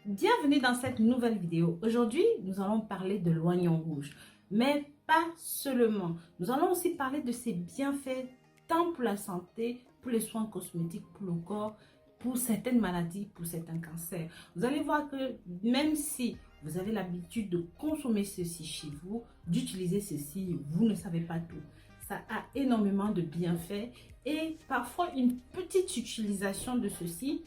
Bienvenue dans cette nouvelle vidéo. Aujourd'hui, nous allons parler de l'oignon rouge, mais pas seulement. Nous allons aussi parler de ses bienfaits tant pour la santé, pour les soins cosmétiques, pour le corps, pour certaines maladies, pour certains cancers. Vous allez voir que même si vous avez l'habitude de consommer ceci chez vous, d'utiliser ceci, vous ne savez pas tout. Ça a énormément de bienfaits et parfois une petite utilisation de ceci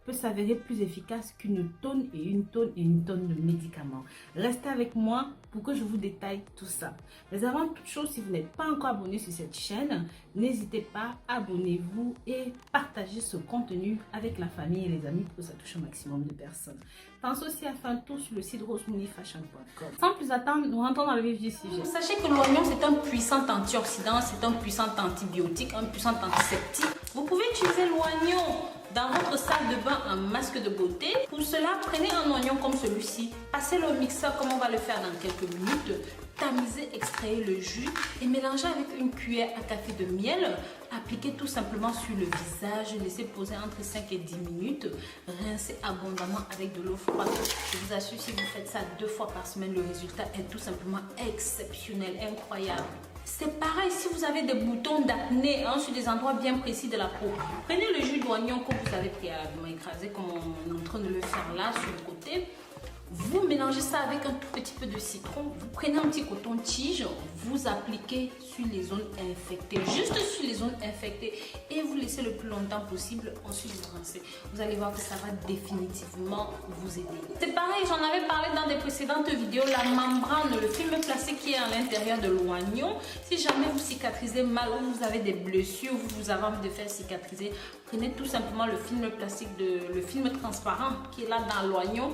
peut s'avérer plus efficace qu'une tonne et une tonne et une tonne de médicaments. Restez avec moi pour que je vous détaille tout ça. Mais avant toute chose, si vous n'êtes pas encore abonné sur cette chaîne, n'hésitez pas, abonnez-vous et partagez ce contenu avec la famille et les amis pour que ça touche un maximum de personnes. Pensez aussi à faire un tour sur le site rosemooneyfashion.com. Sans plus attendre, nous rentrons dans le vif du sujet. Sachez que l'oignon, c'est un puissant antioxydant, c'est un puissant antibiotique, un puissant antiseptique. Vous pouvez utiliser l'oignon dans votre salle de bain en masque de beauté. Pour cela, prenez un oignon comme celui-ci, passez-le au mixeur comme on va le faire dans quelques minutes, tamisez, extrayez le jus et mélangez avec une cuillère à café de miel. Appliquez tout simplement sur le visage, laissez poser entre 5 et 10 minutes, rincez abondamment avec de l'eau froide. Je vous assure, si vous faites ça 2 fois par semaine, le résultat est tout simplement exceptionnel, incroyable. C'est pareil si vous avez des boutons d'acné sur des endroits bien précis de la peau. Prenez le jus d'oignon que vous avez préalablement écrasé, comme on est en train de le faire là sur le côté. Vous mélangez ça avec un tout petit peu de citron. Vous prenez un petit coton-tige, vous appliquez sur les zones infectées, juste sur les zones infectées, et vous laissez le plus longtemps possible. Ensuite, vous rincez. Vous allez voir que ça va définitivement vous aider. C'est pareil, j'en avais parlé dans des précédentes vidéos. La membrane, le film plastique qui est à l'intérieur de l'oignon. Si jamais vous cicatrisez mal ou vous avez des blessures, vous avez envie de faire cicatriser, prenez tout simplement le film plastique, le film transparent qui est là dans l'oignon.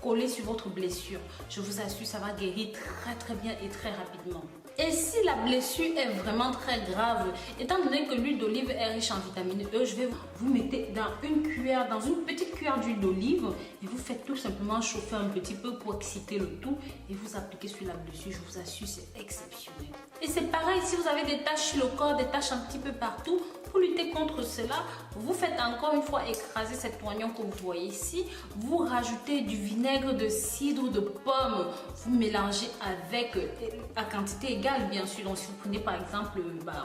Collez sur votre blessure. Je vous assure, ça va guérir très bien et très rapidement. Et si la blessure est vraiment très grave, étant donné que l'huile d'olive est riche en vitamine E, je vais vous mettre dans une petite cuillère d'huile d'olive et vous faites tout simplement chauffer un petit peu pour exciter le tout et vous appliquez sur la blessure. Je vous assure, c'est exceptionnel. Et c'est pareil, si vous avez des taches sur le corps, des taches un petit peu partout, pour lutter contre cela, vous faites encore une fois écraser cet oignon que vous voyez ici. Vous rajoutez du vinaigre de cidre de pomme. Vous mélangez avec à quantité égale, bien sûr. Donc, si vous prenez par exemple,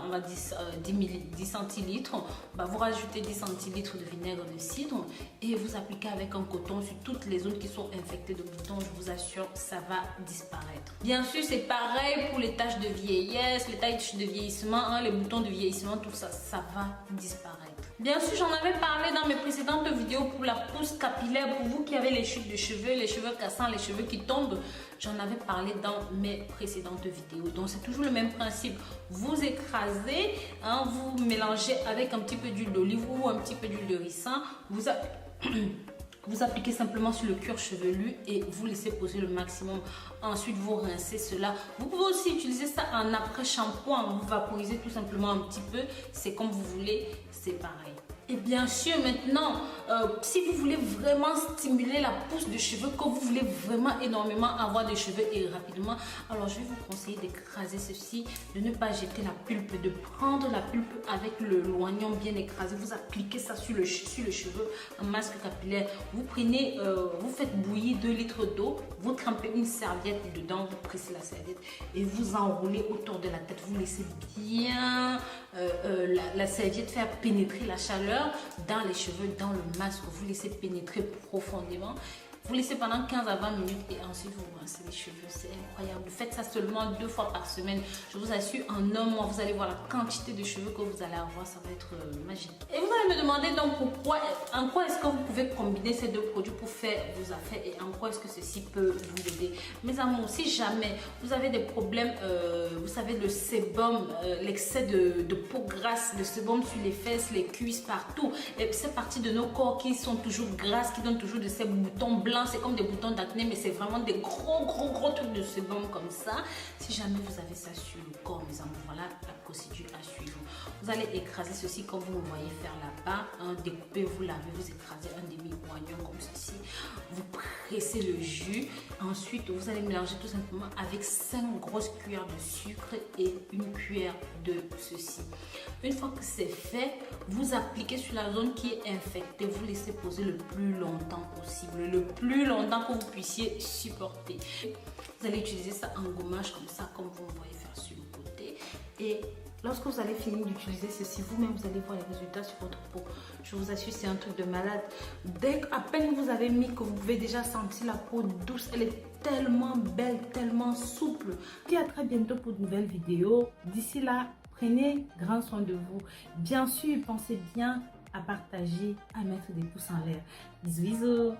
on va dire 10 centilitres, vous rajoutez 10 centilitres de vinaigre de cidre et vous appliquez avec un coton sur toutes les zones qui sont infectées de boutons. Je vous assure, ça va disparaître. Bien sûr, c'est pareil pour les taches de vieillesse, les taches de vieillissement, les boutons de vieillissement, tout ça, ça va disparaître. Bien sûr, j'en avais parlé dans mes précédentes vidéos pour la pousse capillaire, pour vous qui avez les chutes de cheveux, les cheveux cassants, les cheveux qui tombent. J'en avais parlé dans mes précédentes vidéos. Donc, c'est toujours le même principe. Vous écrasez, vous mélangez avec un petit peu d'huile d'olive ou un petit peu d'huile de ricin. Vous appliquez simplement sur le cuir chevelu et vous laissez poser le maximum. Ensuite, vous rincez cela. Vous pouvez aussi utiliser ça en après-shampoing. Vous vaporisez tout simplement un petit peu. C'est comme vous voulez, c'est pareil. Et bien sûr, maintenant, si vous voulez vraiment stimuler la pousse de cheveux, que vous voulez vraiment énormément avoir des cheveux et rapidement, alors je vais vous conseiller d'écraser ceci, de ne pas jeter la pulpe, de prendre la pulpe avec l'oignon bien écrasé. Vous appliquez ça sur le cheveu, un masque capillaire. Vous prenez, vous faites bouillir 2 litres d'eau, vous trempez une serviette dedans, vous pressez la serviette et vous enroulez autour de la tête. Vous laissez bien la serviette faire pénétrer la chaleur dans les cheveux, dans le masque. Vous laissez pénétrer profondément. Vous laissez pendant 15 à 20 minutes et ensuite vous rincez les cheveux. C'est incroyable. Faites ça seulement 2 fois par semaine. Je vous assure, en un mois, vous allez voir la quantité de cheveux que vous allez avoir. Ça va être magique. Et vous allez me demander donc en quoi est-ce que vous pouvez combiner ces 2 produits pour faire vos affaires et en quoi est-ce que ceci peut vous aider. Mes amours, si jamais vous avez des problèmes, vous savez, le sébum, l'excès de peau grasse, le sébum sur les fesses, les cuisses, partout. Et ces parties de nos corps qui sont toujours grasses, qui donnent toujours de ces boutons blancs. C'est comme des boutons d'acné, mais c'est vraiment des gros trucs de sébum comme ça. Si jamais vous avez ça sur le corps, mes amours, voilà la procédure à suivre. Vous allez écraser ceci comme vous me voyez faire là-bas. Découpez, vous lavez, vous écrasez un demi-oignon comme ceci. Vous presser le jus. Ensuite, vous allez mélanger tout simplement avec 5 grosses cuillères de sucre et une cuillère de ceci. Une fois que c'est fait, vous appliquez sur la zone qui est infectée. Vous laissez poser le plus longtemps possible, le plus longtemps que vous puissiez supporter. Vous allez utiliser ça en gommage comme ça, comme vous me voyez faire sur le côté. Et lorsque vous allez finir d'utiliser ceci, vous-même, vous allez voir les résultats sur votre peau. Je vous assure, c'est un truc de malade. Dès qu'à peine vous avez mis, que vous pouvez déjà sentir la peau douce. Elle est tellement belle, tellement souple. Je vous dis à très bientôt pour de nouvelles vidéos. D'ici là, prenez grand soin de vous. Bien sûr, pensez bien à partager, à mettre des pouces en l'air. Bisous, bisous.